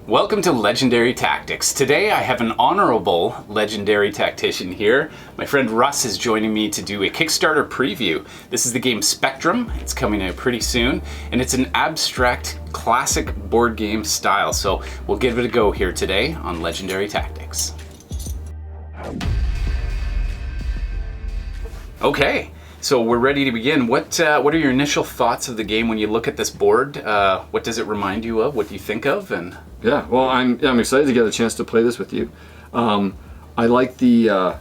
Welcome to Legendary Tactics. Today I have an honorable legendary tactician here. My friend Russ is joining me to do a Kickstarter preview. This is the game Spectrum. It's coming out pretty soon, and it's an abstract classic board game style. So we'll give it a go here today on Legendary Tactics. Okay. So we're ready to begin. What are your initial thoughts of the game when you look at this board? What does it remind you of? What do you think of? And yeah, well, I'm excited to get a chance to play this with you. I like the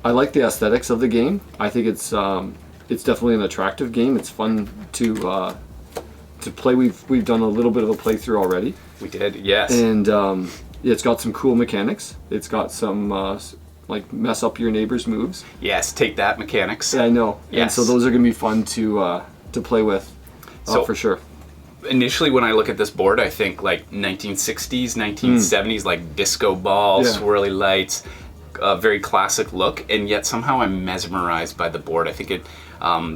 aesthetics of the game. I think it's definitely an attractive game. It's fun to play. We've done a little bit of a playthrough already. We did, yes. And it's got some cool mechanics. It's got some like mess up your neighbor's moves. Yes, take that mechanics. Yeah, I know. Yes. And so those are going to be fun to play with, for sure. Initially, when I look at this board, I think like 1960s, 1970s, like disco balls, swirly lights, a very classic look, and yet somehow I'm mesmerized by the board. I think it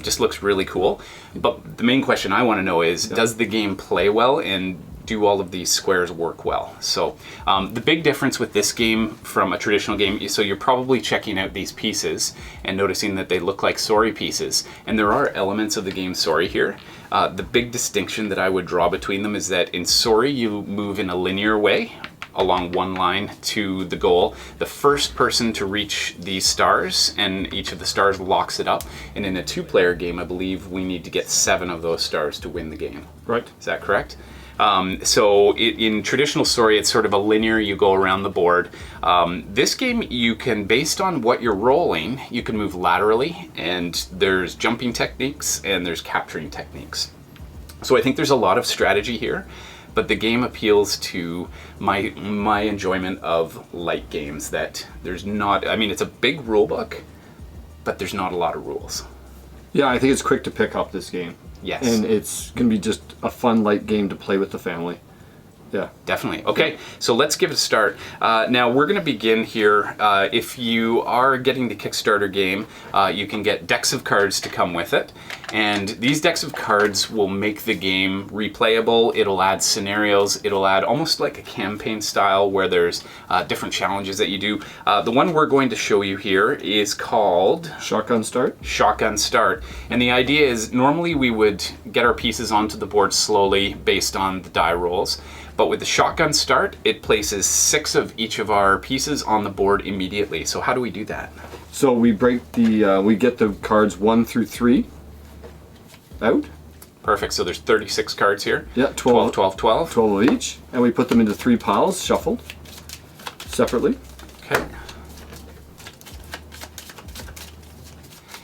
just looks really cool. But the main question I want to know is, does the game play well, and do all of these squares work well? So the big difference with this game from a traditional game, so you're probably checking out these pieces and noticing that they look like sorry pieces, and there are elements of the game sorry here. The big distinction that I would draw between them is that in sorry you move in a linear way along one line to the goal. The first person to reach these stars, and each of the stars locks it up. And in a two-player game, I believe we need to get 7 of those stars to win the game. Right. Is that correct? In traditional sorry, it's sort of a linear, you go around the board. This game, you can, based on what you're rolling, you can move laterally, and there's jumping techniques and there's capturing techniques. So I think there's a lot of strategy here, but the game appeals to my enjoyment of light games, that there's not, I mean, it's a big rule book, but there's not a lot of rules. Yeah, I think it's quick to pick up this game. Yes. And it's going to be just a fun, light game to play with the family. Yeah. Definitely. Okay, so let's give it a start. Now, we're going to begin here. If you are getting the Kickstarter game, you can get decks of cards to come with it. And these decks of cards will make the game replayable. It'll add scenarios. It'll add almost like a campaign style where there's different challenges that you do. The one we're going to show you here is called Shotgun Start. Shotgun Start. And the idea is, normally we would get our pieces onto the board slowly based on the die rolls. But with the Shotgun Start, it places 6 of each of our pieces on the board immediately. So how do we do that? So we break we get the cards 1 through 3 out. Perfect. So there's 36 cards here. Yeah, 12, 12 of each. And we put them into 3 piles, shuffled, separately. Okay.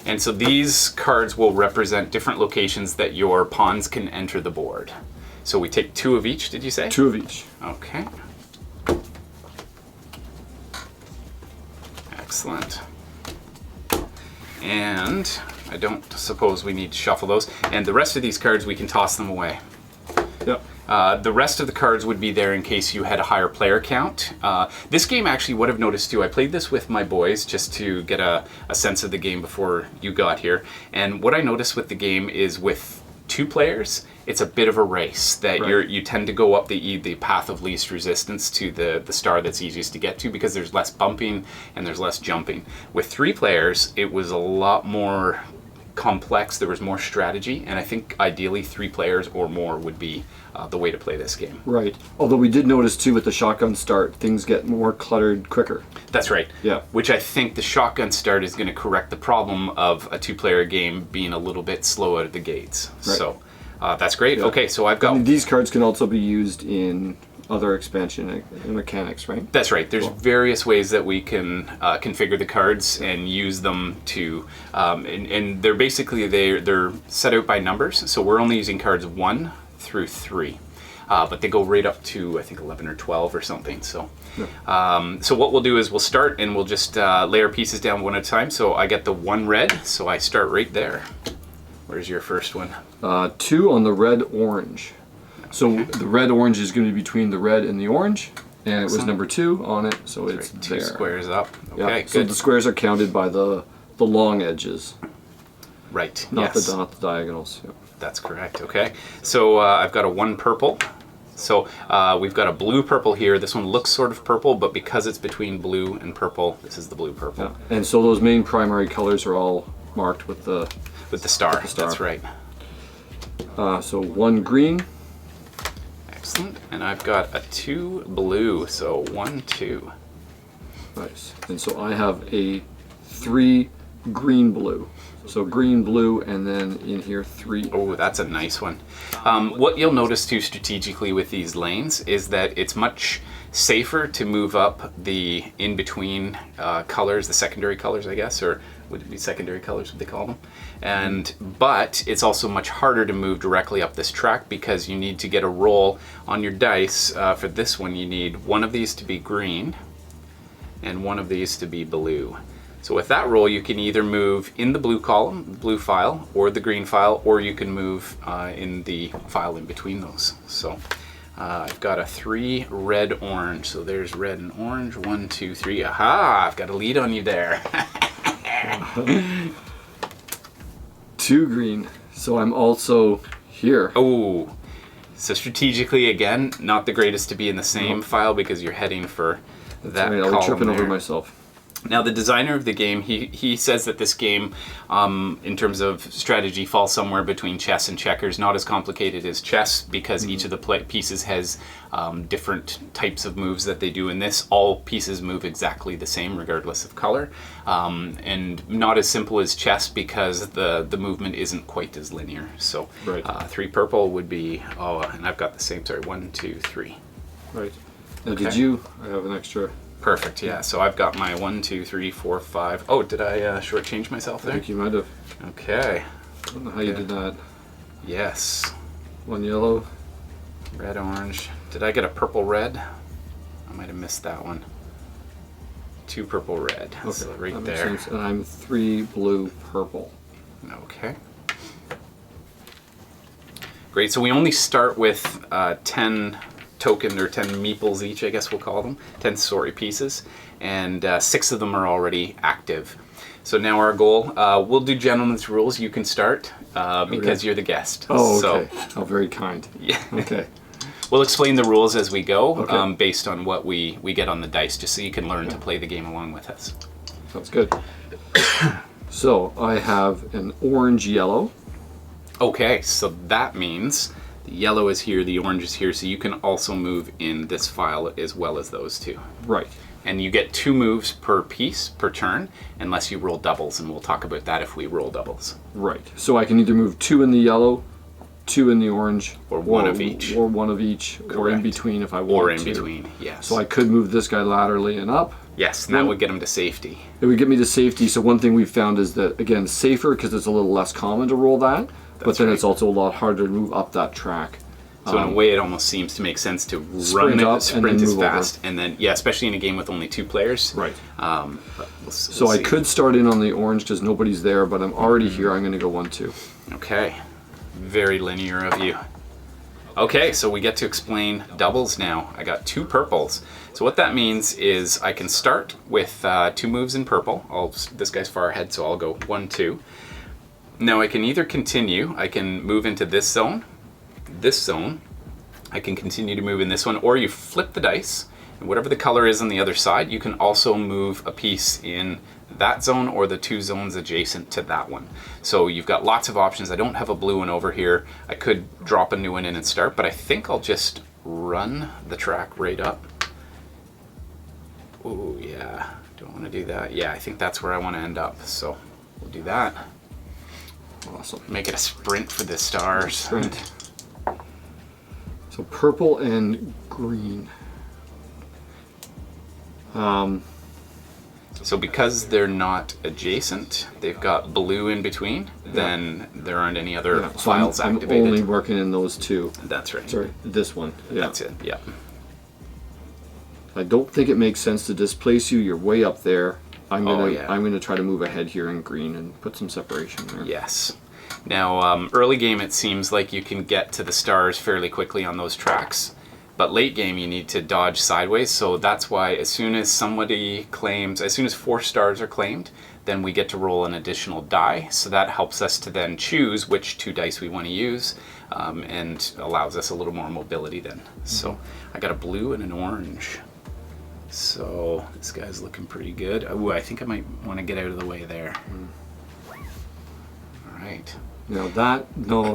And so these cards will represent different locations that your pawns can enter the board. So we take 2 of each, did you say? 2 of each. Okay. Excellent. And I don't suppose we need to shuffle those. And the rest of these cards, we can toss them away. Yep. The rest of the cards would be there in case you had a higher player count. This game, actually, what I've noticed too, I played this with my boys just to get a sense of the game before you got here. And what I noticed with the game is, with 2 players, it's a bit of a race that you tend to go up the path of least resistance to the star that's easiest to get to, because there's less bumping and there's less jumping. With 3 players, it was a lot more complex. There was more strategy, and I think ideally 3 players or more would be the way to play this game. Right. Although we did notice too, with the Shotgun Start, things get more cluttered quicker. That's right. Yeah. Which I think the Shotgun Start is going to correct the problem of a 2-player game being a little bit slow out of the gates. Right. So that's great. Yeah. Okay, so I've got... And these cards can also be used in other expansion mechanics, right? That's right. There's various ways that we can configure the cards and use them to... and they're basically, they're set out by numbers. So we're only using cards 1 through 3. But they go right up to, I think, 11 or 12 or something. So so what we'll do is we'll start, and we'll just lay our pieces down one at a time. So I get the 1 red, so I start right there. Where's your first one? 2 on the red-orange. So the red-orange is going to be between the red and the orange, and it was number 2 on it, so it's 2 there. squares up. Okay, good. So the squares are counted by the long edges. Right, not the diagonals. Yep. That's correct, okay. So I've got a 1 purple. So we've got a blue-purple here. This one looks sort of purple, but because it's between blue and purple, this is the blue-purple. Yeah. And so those main primary colors are all marked with the star. With the star. That's right. So 1 green. Excellent. And I've got a 2 blue, so 1, 2. Nice. And so I have a 3 green blue. So green, blue, and then in here 3. Oh, that's a nice one. What you'll notice too strategically with these lanes is that it's much safer to move up the in-between colors, the secondary colors, I guess, or would it be secondary colors, would they call them? But it's also much harder to move directly up this track because you need to get a roll on your dice. For this one, you need one of these to be green and one of these to be blue. So with that roll, you can either move in the blue column, blue file, or the green file, or you can move in the file in between those. So I've got a 3 red, orange. So there's red and orange. 1, 2, 3. Aha! I've got a lead on you there. 2 green. So I'm also here. Oh, so strategically, again, not the greatest to be in the same file because you're heading for that Right, column I'll be tripping there. over myself. Now, the designer of the game, he says that this game, in terms of strategy, falls somewhere between chess and checkers. Not as complicated as chess because each of the pieces has different types of moves that they do. In this, all pieces move exactly the same regardless of color. And not as simple as chess because the movement isn't quite as linear. So Right. 3 purple would be, and I've got the same, sorry, 1, 2, 3. Right. Now, Okay. did you? I have an extra. Perfect, yeah. So I've got my 1, 2, 3, 4, 5. Oh, did I shortchange myself I there? think you might have. Okay. I don't know how you did that. Yes. 1 yellow. Red, orange. Did I get a purple, red? I might have missed that one. 2 purple, red. Okay, So right that makes there. sense. And I'm 3 blue, purple. Okay. Great. So we only start with 10 token or 10 meeples each, I guess we'll call them. 10 pieces. And 6 of them are already active. So now our goal, we'll do gentlemen's rules. You can start because you're the guest. Oh, okay. Oh, very kind. Yeah. Okay. We'll explain the rules as we go, Okay. based on what we get on the dice, just so you can learn to play the game along with us. Sounds good. So I have an orange yellow. Okay, so that means the yellow is here, the orange is here, so you can also move in this file as well as those two. Right. And you get 2 moves per piece, per turn, unless you roll doubles, and we'll talk about that if we roll doubles. Right. So I can either move 2 in the yellow, 2 in the orange, Or one of each. or one of each, or in Correct. between if I want Or in to. between, yes. So I could move this guy laterally and up. Yes, and that would get him to safety. It would get me to safety. So one thing we've found is that, again, safer because it's a little less common to roll that, but That's then right. it's also a lot harder to move up that track. So in a way, it almost seems to make sense to Sprint run it, up and sprint then as move over. fast, and then, yeah, especially in a game with only 2 players. Right. But So we'll I see. could start in on the orange because nobody's there, but I'm already here. I'm going to go 1, 2. Okay, very linear of you. Okay, so we get to explain doubles now. I got 2 purples. So what that means is I can start with 2 moves in purple. This guy's far ahead, so I'll go 1, 2. Now I can either continue, I can move into this zone, I can continue to move in this one, or you flip the dice, and whatever the color is on the other side, you can also move a piece in that zone or the 2 zones adjacent to that one. So you've got lots of options. I don't have a blue one over here. I could drop a new one in and start, but I think I'll just run the track right up. Oh yeah, don't want to do that. Yeah, I think that's where I want to end up, so we'll do that. Awesome. Make it a sprint for the stars. Sprint. So purple and green. So because they're not adjacent, they've got blue in between, then there aren't any other Yeah, so files I'm activated. only working in those 2. That's right. Sorry, this one. Yeah. That's it, yeah. I don't think it makes sense to displace you. You're way up there. I'm yeah. gonna try to move ahead here in green and put some separation there. Yes. Now, early game, it seems like you can get to the stars fairly quickly on those tracks, But late game, you need to dodge sideways. So that's why as soon as 4 stars are claimed, then we get to roll an additional die. So that helps us to then choose which 2 dice we want to use, and allows us a little more mobility then. So I got a blue and an orange. So this guy's looking pretty good. Ooh, I think I might want to get out of the way there. All right. Now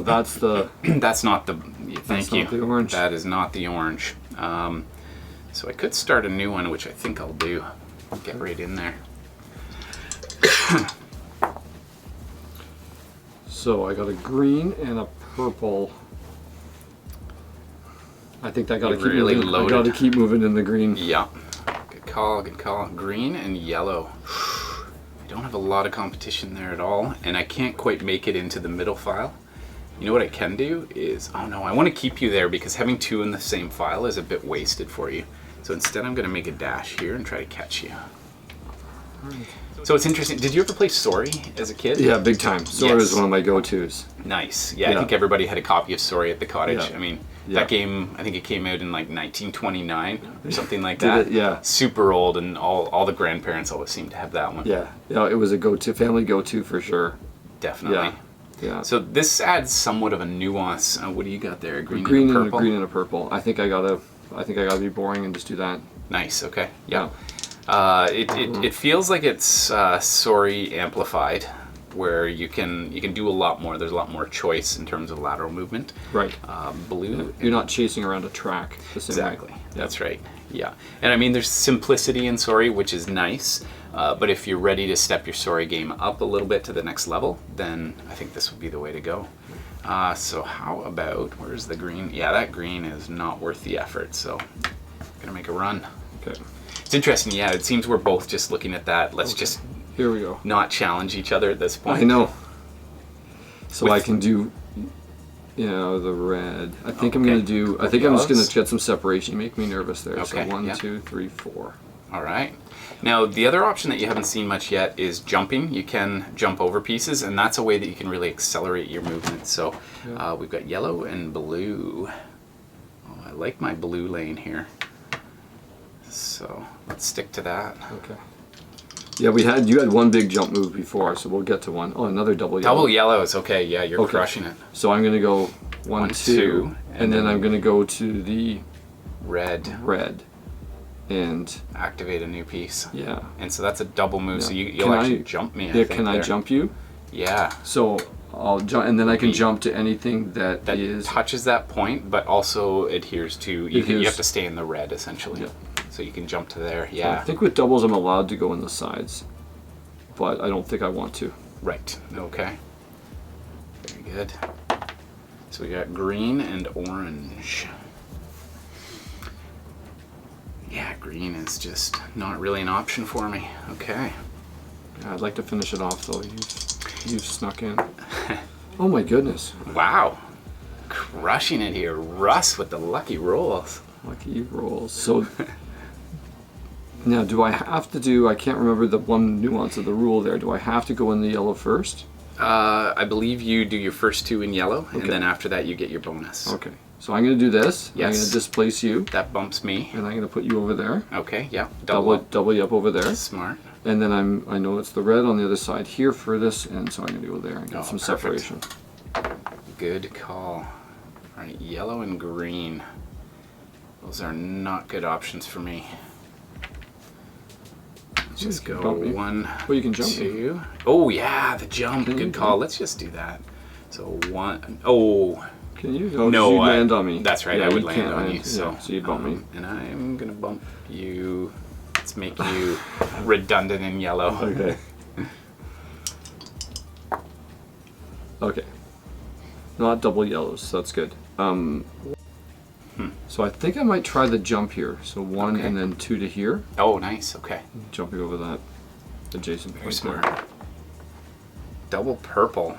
that's the. That's not the. Thank you. Not the orange. That is not the orange. So I could start a new one, which I think I'll do. I'll get right in there. So I got a green and a purple. I think I got to keep really moving. loaded. I got to keep moving in the green. Yeah. Good call. Good call. Green and yellow. I don't have a lot of competition there at all, and I can't quite make it into the middle file. You know what I can do is, oh no, I want to keep you there because having 2 in the same file is a bit wasted for you. So instead I'm going to make a dash here and try to catch you. So it's interesting. Did you ever play Sorry as a kid? Yeah, big time. Sorry Yes. was one of my go-tos. Nice. Yeah, I think everybody had a copy of Sorry at the cottage. Yeah. I mean, Yeah. that game, I think it came out in like 1929 or something like Did that. it? Yeah. Super old, and all the grandparents always seem to have that one. Yeah, it was a go-to, family go-to for sure. Definitely. Yeah. So this adds somewhat of a nuance. What do you got there? Green Green and and purple? green and a purple. I think I gotta be boring and just do that. Nice, okay. Yeah. It feels like it's Sorry amplified, where you can do a lot more. There's a lot more choice in terms of lateral movement. Right. Blue. You're not chasing around a track the same Exactly. way. That's right. Yeah. And I mean, there's simplicity in Sorry, which is nice. But if you're ready to step your Sorry game up a little bit to the next level, then I think this would be the way to go. So how about, where's the green? Yeah, that green is not worth the effort. So I'm gonna make a run. Okay. It's interesting. Yeah, it seems we're both just looking at that. Let's just Here we go. not challenge each other at this point. I know. So I can do, the red. I think I'm gonna do. I think I'm just gonna get some separation. You make me nervous there. Okay, So 1, yeah. 2, 3, 4. All right. Now, the other option that you haven't seen much yet is jumping. You can jump over pieces, and that's a way that you can really accelerate your movement. So we've got yellow and blue. Oh, I like my blue lane here. So let's stick to that. Okay. Yeah, you had one big jump move before, so we'll get to one. Oh, another double yellow. Double yellows. Okay, yeah, you're Okay. crushing it. So I'm gonna go 1, 1, 2, 2, and then I'm gonna go to the Red. and Activate a new piece. yeah. And so that's a double move. So you'll Can actually I- jump me. I Yeah, think, can I there. jump you? Yeah. So I'll jump, and then I can jump to anything that That is. touches that point, but also adheres to. You Adheres- have to stay in the red essentially. Yeah. So you can jump to there. I Yeah. think with doubles I'm allowed to go in the sides, but I don't think I want to. Right. Okay. Very good. So we got green and orange. Yeah, green is just not really an option for me. Okay. Yeah, I'd like to finish it off though. You've snuck in. Oh my goodness. Wow. Crushing it here. Russ with the lucky rolls. Lucky rolls. So now do I have to do, I can't remember the one nuance of the rule there. Do I have to go in the yellow first? I believe you do your first 2 in yellow, Okay. and then after that you get your bonus. Okay. So I'm going to do this. I'm Yes. going to displace you, That bumps me. and I'm going to put you over there. Okay, yeah. Double you up over there. Smart. And then I know it's the red on the other side here for this, and so I'm going to go there and get Oh, some perfect. separation. Good call. All right, yellow and green. Those are not good options for me. Let's just can go bump me. 1, Well, you can jump me. 2. Oh yeah, the jump. Can you Good jump? call. Let's just do that. So 1. Oh Can you? Oh, no, you I- land on me. That's right. Yeah, I would you land can't on land. you. So, yeah, so you bump me. And I'm gonna bump you. Let's make you redundant in yellow. Okay. Okay. Not double yellows, so that's good. So I think I might try the jump here. So 1 Okay. and then 2 to here. Oh, nice. Okay. Jumping over that adjacent Very point smart. there. Double purple.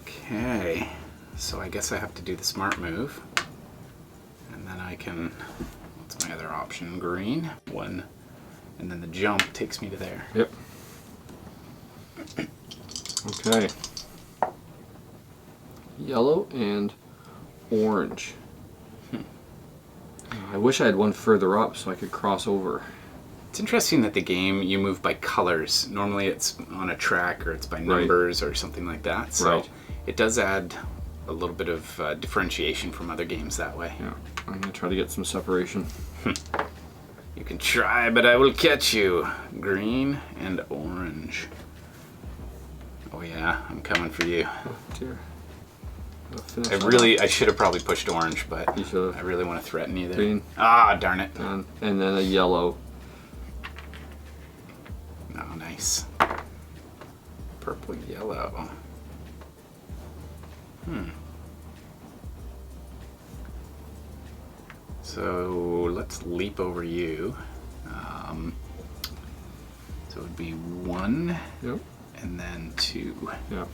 Okay. So I guess I have to do the smart move. And then I can, what's my other option? Green. 1. And then the jump takes me to there. Yep. Okay. Yellow and orange. I wish I had one further up so I could cross over. It's interesting that the game, you move by colors. Normally it's on a track or it's by numbers or something like that. So it does add a little bit of differentiation from other games that way. Yeah, I'm going to try to get some separation. You can try, but I will catch you. Green and orange. Oh yeah, I'm coming for you. Oh dear. I should have probably pushed orange, but I really want to threaten you there. Green. Ah, darn it. And then a yellow. Oh, nice. Purple, yellow. So let's leap over you. So it would be 1, and then 2. Yep.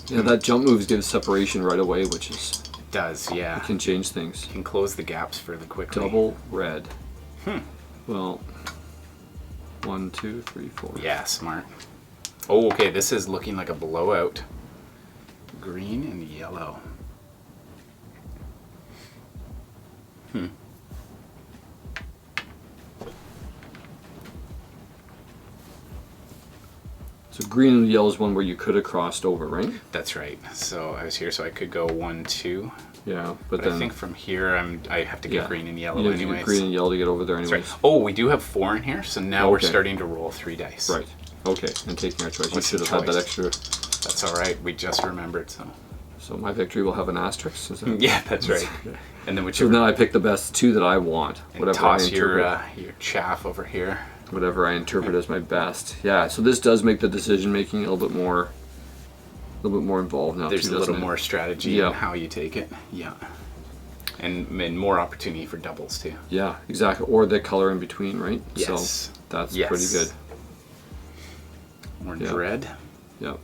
Yeah, that jump moves gives separation right away, which is... It does, yeah. It can change things. You can close the gaps fairly quickly. Double red. Well, 1, 2, 3, 4. Yeah, smart. Oh, okay, this is looking like a blowout. Green and yellow. So green and yellow is one where you could have crossed over, right? That's right. So I was here, so I could go 1, 2. Yeah, but then I think from here I have to get green and yellow anyways. You get green and yellow to get over there anyways. Right. Oh, we do have 4 in here, so now we're starting to roll 3 dice. Right. Okay, and taking our choice. You What's should have had that extra. That's all right. We just remembered, so. So my victory will have an asterisk. Is that... Yeah, that's right. And then so then I pick the best 2 that I want. And whatever toss your chaff over here. Whatever I interpret as my best. Yeah. So this does make the decision making a little bit more involved now. There's a little more strategy in how you take it. Yeah. And more opportunity for doubles too. Yeah, exactly. Or the color in between, right? Yes. So that's pretty good. Orange red. Yep.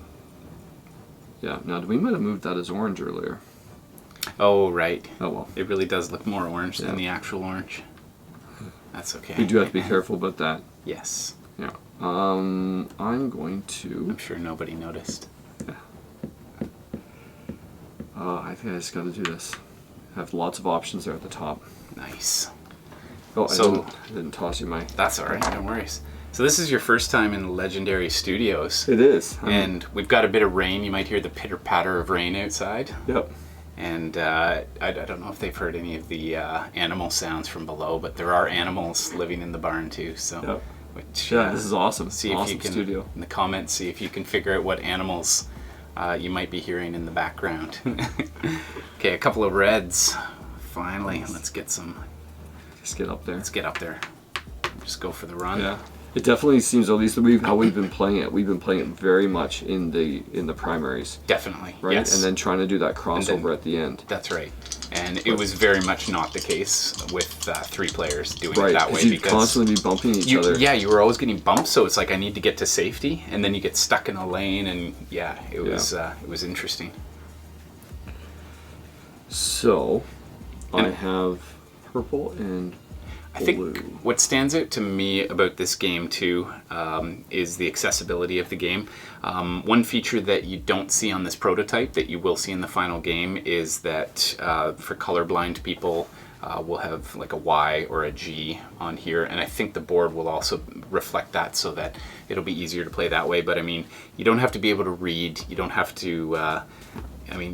Yeah. Now we might have moved that as orange earlier. Oh right. Oh well. It really does look more orange than the actual orange. That's okay. We do have to be careful about that. Yes. Yeah. I'm going to. I'm sure nobody noticed. Yeah. I think I just got to do this. I have lots of options there at the top. Nice. Oh, I didn't toss you my... That's all right, no worries. So this is your first time in Legendary Studios. It is. And we've got a bit of rain. You might hear the pitter-patter of rain outside. Yep. And I don't know if they've heard any of the animal sounds from below, but there are animals living in the barn too. So, this is awesome. See if you can, studio. In the comments, see if you can figure out what animals you might be hearing in the background. Okay, a couple of reds. Finally, let's get some. Just get up there. Let's get up there. Just go for the run. Yeah. It definitely seems, at least how we've been playing it. We've been playing it very much in the primaries. Definitely. Right. Yes. And then trying to do that crossover at the end. That's right. And it was very much not the case with 3 players doing it that way. You'd constantly be bumping each other. Yeah, you were always getting bumped, so it's like I need to get to safety, and then you get stuck in a lane, and it was interesting. So, I have purple and I think what stands out to me about this game too is the accessibility of the game. One feature that you don't see on this prototype that you will see in the final game is that for colorblind people we'll have like a Y or a G on here, and I think the board will also reflect that so that it'll be easier to play that way. But I mean, you don't have to be able to read, you don't have to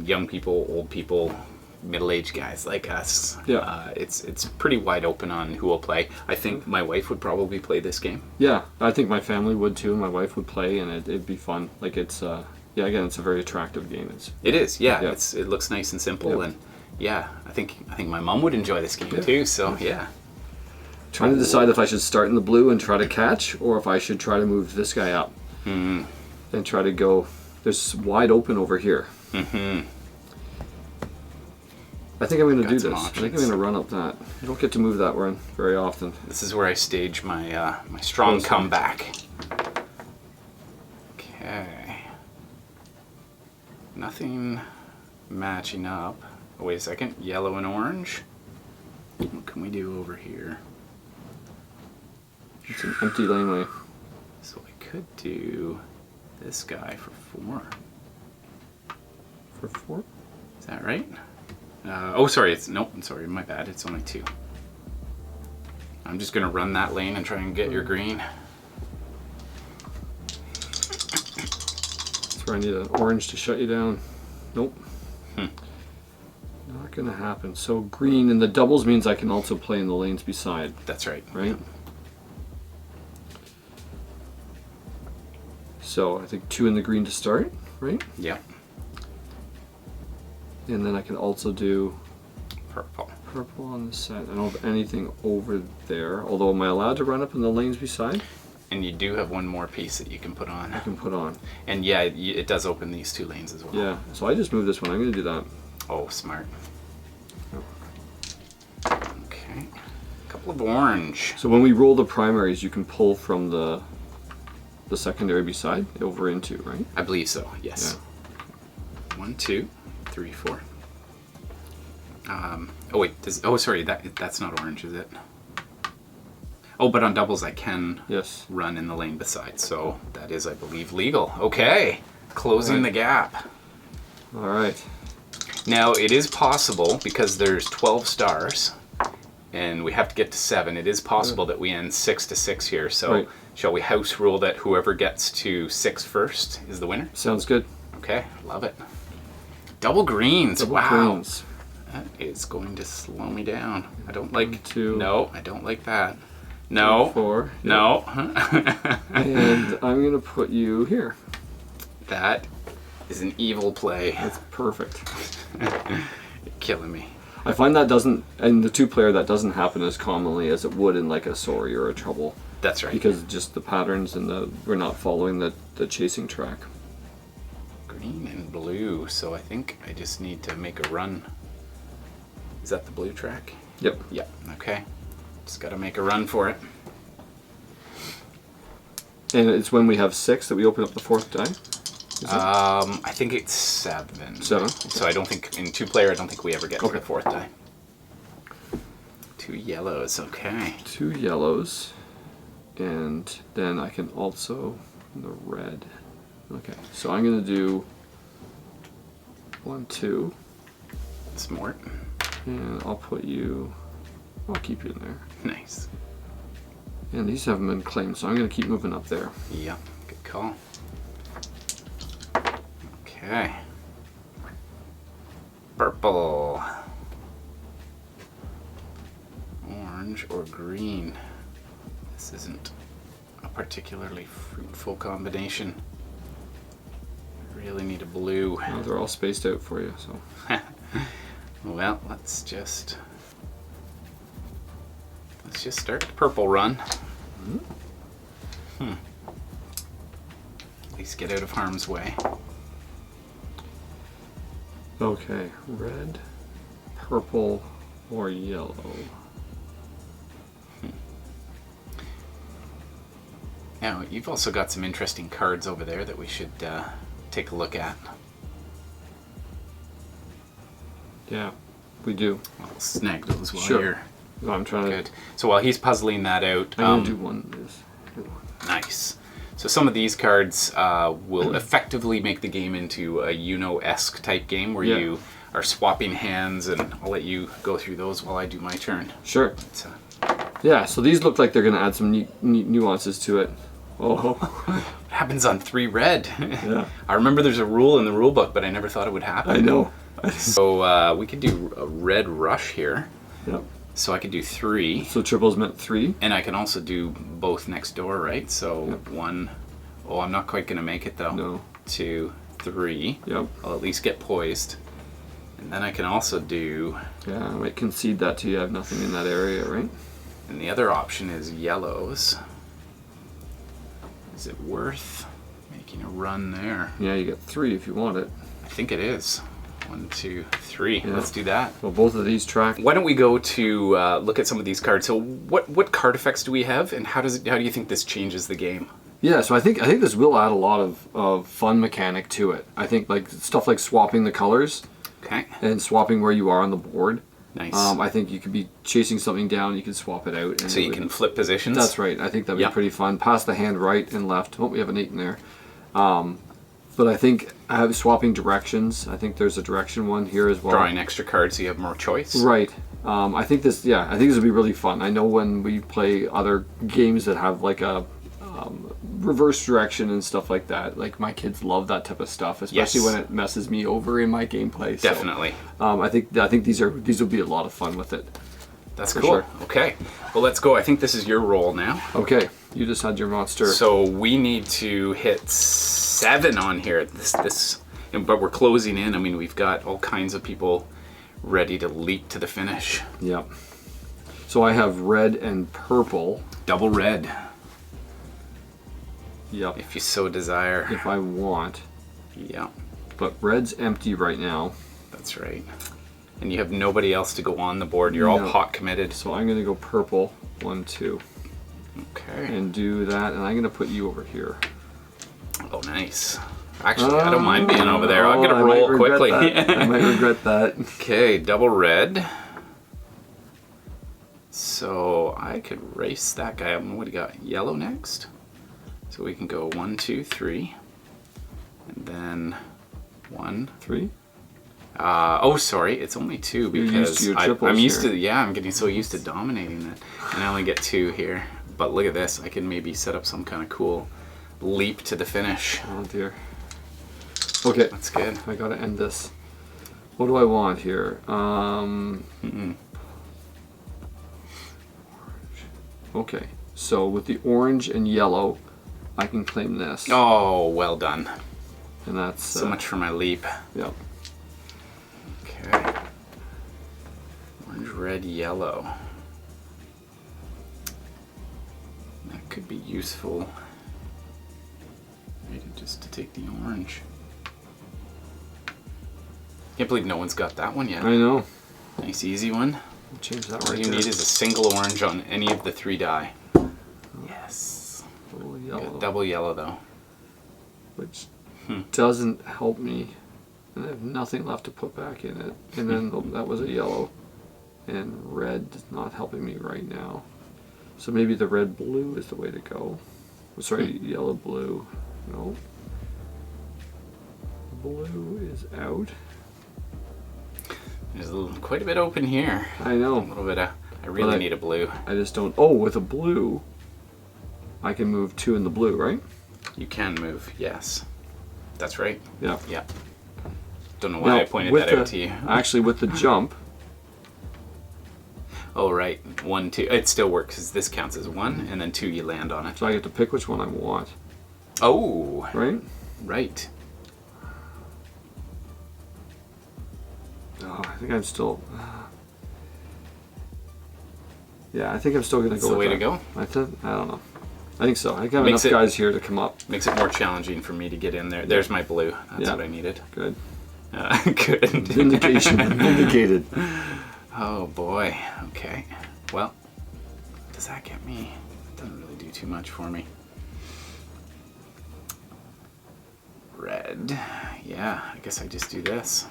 young people, old people, middle-aged guys like us. It's pretty wide open on who will play. I think my wife would probably play this game. Yeah, I think my family would too. My wife would play, and it'd be fun. Like again, it's a very attractive game. It is. It looks nice and simple, and I think my mom would enjoy this game too. So trying to decide if I should start in the blue and try to catch, or if I should try to move this guy up and try to go. There's wide open over here. I think I'm going to do this. I think I'm going to run up that. I don't get to move that one very often. This is where I stage my my strong comeback. Okay. Nothing matching up. Oh, wait a second. Yellow and orange. What can we do over here? It's an empty laneway. So I could do this guy for 4. For 4? Is that right? Oh, sorry. I'm sorry. My bad. It's only 2. I'm just gonna run that lane and try and get your green. That's where I need an orange to shut you down. Nope. Not gonna happen. So green in the doubles means I can also play in the lanes beside. That's right. Right? So I think 2 in the green to start, right? Yeah. And then I can also do Purple. purple on the side. I don't have anything over there. Although, am I allowed to run up in the lanes beside? And you do have one more piece that you can put on. I can put on. And yeah, it does open these 2 lanes as well. Yeah, so I just moved this one. I'm going to do that. Oh, smart. Okay. A couple of orange. So when we roll the primaries, you can pull from the secondary beside over into, right? I believe so, yes. Yeah. 1, 2, 3, 4. Oh wait, sorry, that's not orange, is it? Oh, but on doubles I can run in the lane beside, so that is, I believe, legal. Okay, closing the gap. All right. Now, it is possible, because there's 12 stars, and we have to get to 7, it is possible that we end 6-6 here, so shall we house rule that whoever gets to 6 first is the winner? Sounds good. Okay, love it. Double greens, wow. Greens. That is going to slow me down. I don't like... 1, 2. No, I don't like that. No. 4. No. And I'm going to put you here. That is an evil play. That's perfect. You're killing me. I find that doesn't, in the 2-player, that doesn't happen as commonly as it would in like a sorry or a trouble. That's right. Because just the patterns and we're not following the chasing track. Green and blue, so I think I just need to make a run. Is that the blue track? Yep. Yep, okay. Just gotta make a run for it. And it's when we have 6 that we open up the 4th die? I think it's 7. 7? So I don't think, in 2-player, I don't think we ever get to the 4th die. 2 yellows, okay. 2 yellows. And then I can also, the red. Okay, so I'm gonna do 1, 2. Smart. And I'll keep you in there. Nice. And these haven't been claimed, so I'm gonna keep moving up there. Yeah, good call. Okay. Purple. Orange or green. This isn't a particularly fruitful combination. I really need a blue. Well, they're all spaced out for you, so. Well, let's just start the purple run. At least get out of harm's way. Okay, red, purple, or yellow. Now, you've also got some interesting cards over there that we should take a look at. Yeah, we do. I'll snag those while Sure. you're... No, I'm trying Good. So while he's puzzling that out... I'm going to do one of this. Nice. So some of these cards will effectively make the game into a Uno-esque type game where you are swapping hands, and I'll let you go through those while I do my turn. Sure. So, Yeah, so these look like they're going to add some neat nuances to it. Oh. What happens on 3 red? Yeah. I remember there's a rule in the rule book, but I never thought it would happen. I know. So we could do a red rush here. Yep. So I could do 3. So triples meant 3. And I can also do both next door, right? So 1. Oh, I'm not quite going to make it though. No. 2, 3. Yep. I'll at least get poised. And then I can also do... Yeah, I might concede that to you. I have nothing in that area, right? And the other option is yellows. Is it worth making a run there? Yeah, you get 3 if you want it. I think it is. 1, 2, 3. Yeah. Let's do that. Well, both of these track. Why don't we go to look at some of these cards? So what card effects do we have, and how do you think this changes the game? Yeah, so I think this will add a lot of fun mechanic to it. I think like stuff like swapping the colors. Okay. And swapping where you are on the board. Nice. I think you could be chasing something down, you can swap it out. And so you can flip positions? That's right. I think that'd be pretty fun. Pass the hand right and left. Oh, we have an 8 in there. But I think I have swapping directions. I think there's a direction one here as well. Drawing extra cards so you have more choice. Right. I think this will be really fun. I know when we play other games that have like a reverse direction and stuff like that, like my kids love that type of stuff, especially when it messes me over in my gameplay. So, Definitely. I think these will be a lot of fun with it. That's For cool. sure. Okay. Well, let's go. I think this is your roll now. Okay. You just had your monster. So we need to hit 7 on here. But we're closing in. I mean, we've got all kinds of people ready to leap to the finish. Yep. So I have red and purple. Double red. Yep. If you so desire. If I want. Yeah. But red's empty right now. That's right. And you have nobody else to go on the board. You're all pot committed. So I'm going to go purple. 1, 2. Okay. And do that. And I'm going to put you over here. Oh, nice. Actually, I don't mind being over there. I'm going to roll quickly. I might regret that. Okay, double red. So I could race that guy up. What do you got? Yellow next. So we can go 1, 2, 3. And then 1, 3. Oh, sorry, it's only 2 because I'm used to. Yeah, I'm getting so used to dominating that, and I only get 2 here. But look at this. I can maybe set up some kind of cool leap to the finish. Oh dear. Okay, That's good. I gotta end this. What do I want here? Okay, so with the orange and yellow, I can claim this. Oh, well done. And that's So much for my leap. Yep. Okay. Orange, red, yellow. That could be useful. Maybe just to take the orange. Can't believe no one's got that one yet. I know. Nice easy one. I'll change that All right you there. need is a single orange on any of the 3 die. Yes. Double yellow. Got double yellow though. Which doesn't help me. And I have nothing left to put back in it. And then that was a yellow. And red is not helping me right now. So maybe the red blue is the way to go. Sorry, yellow blue. No. Blue is out. There's quite a bit open here. I know. A little bit of. I really need a blue. I just don't. Oh, with a blue, I can move 2 in the blue, right? You can move. Yes. That's right. Yeah. Yeah. Don't know why I pointed that out to you. Actually, with the jump. Oh, right. 1, 2. It still works because this counts as 1, and then 2 you land on it. So I get to pick which one I want. Oh. Right? Right. Oh, I think I'm still. Yeah, I think I'm still going to That's go the with way to that. go? I don't know. I think so. I have Makes enough guys here to come up. Makes it more challenging for me to get in there. There's my blue. That's what I needed. Good. Good. Vindication. Vindicated. Oh boy. Okay. Well, does that get me? Doesn't really do too much for me. Red. Yeah, I guess I just do this.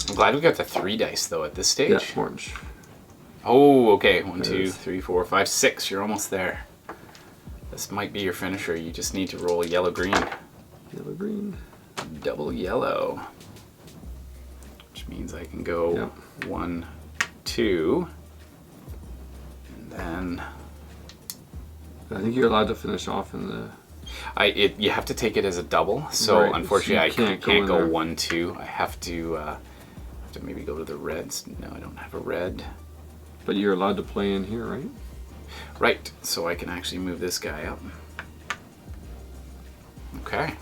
I'm glad we got the 3 dice though at this stage. Yeah, orange. Oh, okay. 1, 2, 3, 4, 5, 6. You're almost there. This might be your finisher. You just need to roll yellow green. Yellow green. Double yellow. Which means I can go 1, 2. And then I think you're allowed to finish off in the. You have to take it as a double. So Right, unfortunately, so you I can't go go in 1, 2. I have to maybe go to the reds. No, I don't have a red. But you're allowed to play in here, right? Right. So I can actually move this guy up. Okay.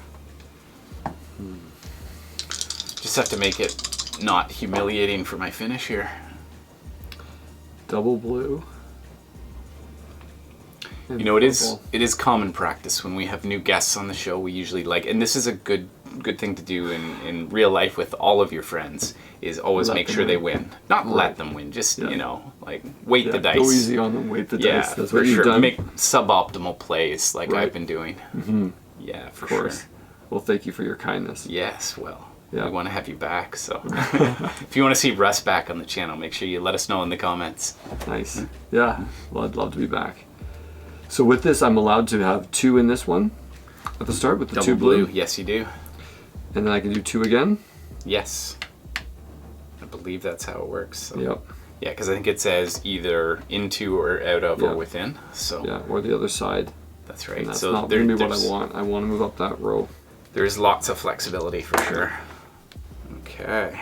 Just have to make it not humiliating for my finish here. Double blue. You know, it is common practice when we have new guests on the show. We usually and this is a good thing to do in real life with all of your friends, is always make sure they win. Not let them win, just weight the dice. Go easy on them, weight the dice. That's for what you've sure. done. Make suboptimal plays like I've been doing. Mm-hmm. Yeah, for of course. sure. Well, thank you for your kindness. Yes, well, we want to have you back. So if you want to see Russ back on the channel, make sure you let us know in the comments. Nice. Yeah, well, I'd love to be back. So with this, I'm allowed to have 2 in this one. at the start with the Double 2 blue. Yes, you do. And then I can do 2 again. Yes. I believe that's how it works. So. Yep. Yeah, because I think it says either into or out of or within. So. Yeah, or the other side. That's right. And that's so not going to be what I want. I want to move up that row. There's lots of flexibility for sure. Okay.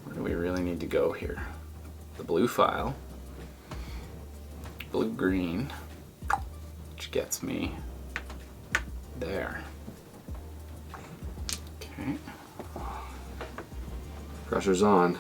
Where do we really need to go here? The blue file. Blue-green. Which gets me there. Okay. Pressure's on.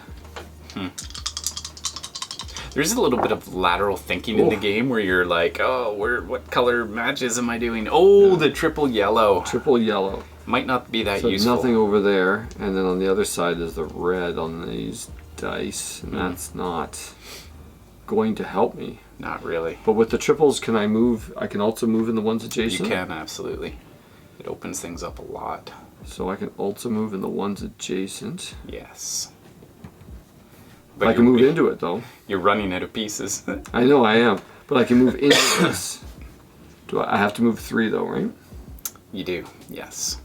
There's a little bit of lateral thinking in the game where you're like, oh, what color matches am I doing? Oh, the triple yellow. Triple yellow. Might not be that so useful. Nothing over there, and then on the other side is the red on these dice, and that's not going to help me. Not really. But with the triples, can I move? I can also move in the ones adjacent? You can, absolutely. It opens things up a lot. So I can also move in the ones adjacent. Yes. But I can move into it, though. You're running out of pieces. I know I am, but I can move into this. I have to move 3, though, right? You do, yes.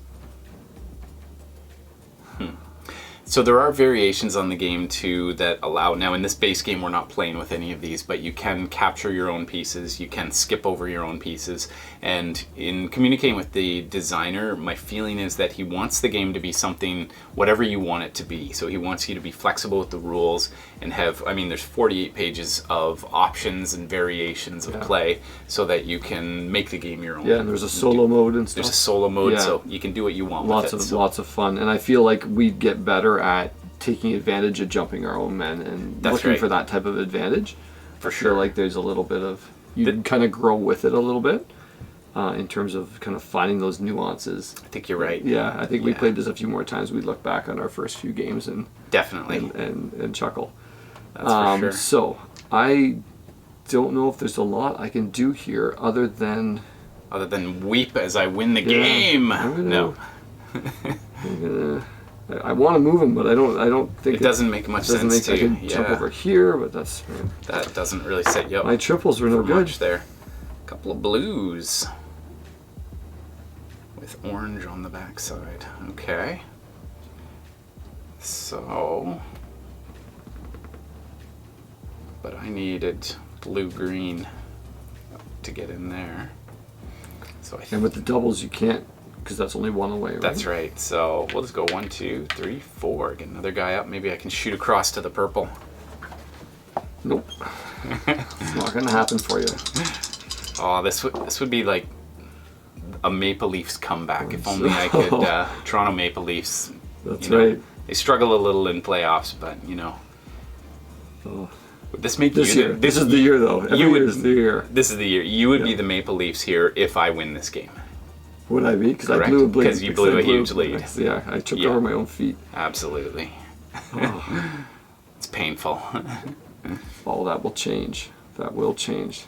So there are variations on the game too that allow, now in this base game we're not playing with any of these, but you can capture your own pieces, you can skip over your own pieces, and in communicating with the designer, my feeling is that he wants the game to be something, whatever you want it to be. So he wants you to be flexible with the rules and have, I mean there's 48 pages of options and variations of play so that you can make the game your own. Yeah, and there's a solo mode and stuff. There's a solo mode, so you can do what you want with it. Lots of fun, and I feel like we'd get better at taking advantage of jumping our own men and looking for that type of advantage. For sure. Like there's a little bit of, you kind of grow with it a little bit in terms of kind of finding those nuances. I think you're right. Yeah, I think we played this a few more times. We'd look back on our first few games and definitely and chuckle. That's for sure. So I don't know if there's a lot I can do here other than weep as I win the game. No. I want to move him, but I don't think it doesn't make much sense to. I can jump over here, but that's that doesn't really set you up. My triples are no good there. A couple of blues with orange on the backside. Okay. So, but I needed blue-green to get in there. So and with the doubles, you can't. Because that's only 1 away, right? That's right. So we'll just go 1, 2, 3, 4. Get another guy up. Maybe I can shoot across to the purple. Nope. It's not going to happen for you. Oh, this would be like a Maple Leafs comeback. If only I could. Toronto Maple Leafs. That's right. They struggle a little in playoffs, but you know. Oh. Would this make this you? Year. This is the year, though. Every year is the year. This is the year. You would be the Maple Leafs here if I win this game. Would I be? Because I blew a bleed. Because you blew a huge lead. Yeah, I tripped over my own feet. Absolutely. Oh. It's painful. All that will change. That will change.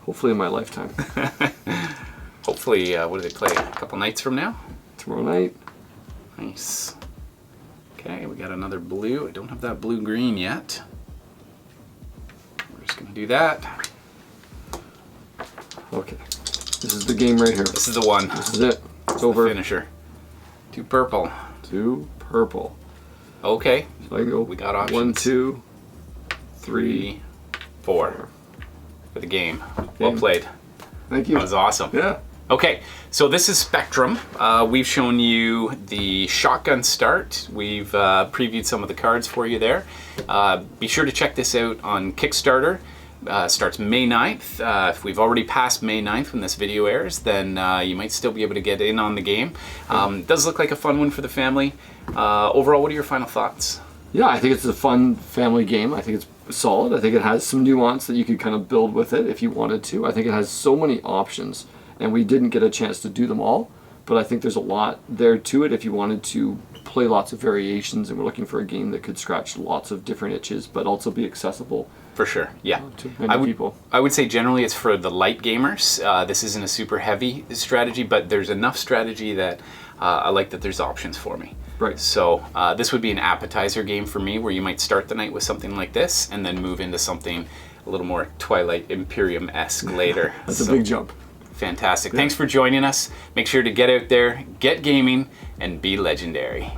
Hopefully in my lifetime. Hopefully, what do they play? A couple nights from now? Tomorrow night. Nice. Okay, we got another blue. I don't have that blue-green yet. We're just going to do that. Okay. This is the game right here. This is the one. This is it. It's over. Finisher. 2 purple. 2 purple. Okay. So I go. We got options. 1, 2, 3, 4. For the game. Well played. Thank you. That was awesome. Yeah. Okay, so this is Spectrum. We've shown you the shotgun start. We've previewed some of the cards for you there. Be sure to check this out on Kickstarter. Starts May 9th. If we've already passed May 9th when this video airs, then you might still be able to get in on the game. Does look like a fun one for the family. Overall, what are your final thoughts? Yeah, I think it's a fun family game. I think it's solid. I think it has some nuance that you could kind of build with it if you wanted to. I think it has so many options, and we didn't get a chance to do them all, but I think there's a lot there to it if you wanted to play lots of variations, and we're looking for a game that could scratch lots of different itches, but also be accessible. For sure, yeah. To many people. I would say generally it's for the light gamers. This isn't a super heavy strategy, but there's enough strategy that I like that there's options for me. Right. So this would be an appetizer game for me, where you might start the night with something like this, and then move into something a little more Twilight Imperium-esque later. That's a big jump. Fantastic. Thanks for joining us. Make sure to get out there, get gaming, and be legendary.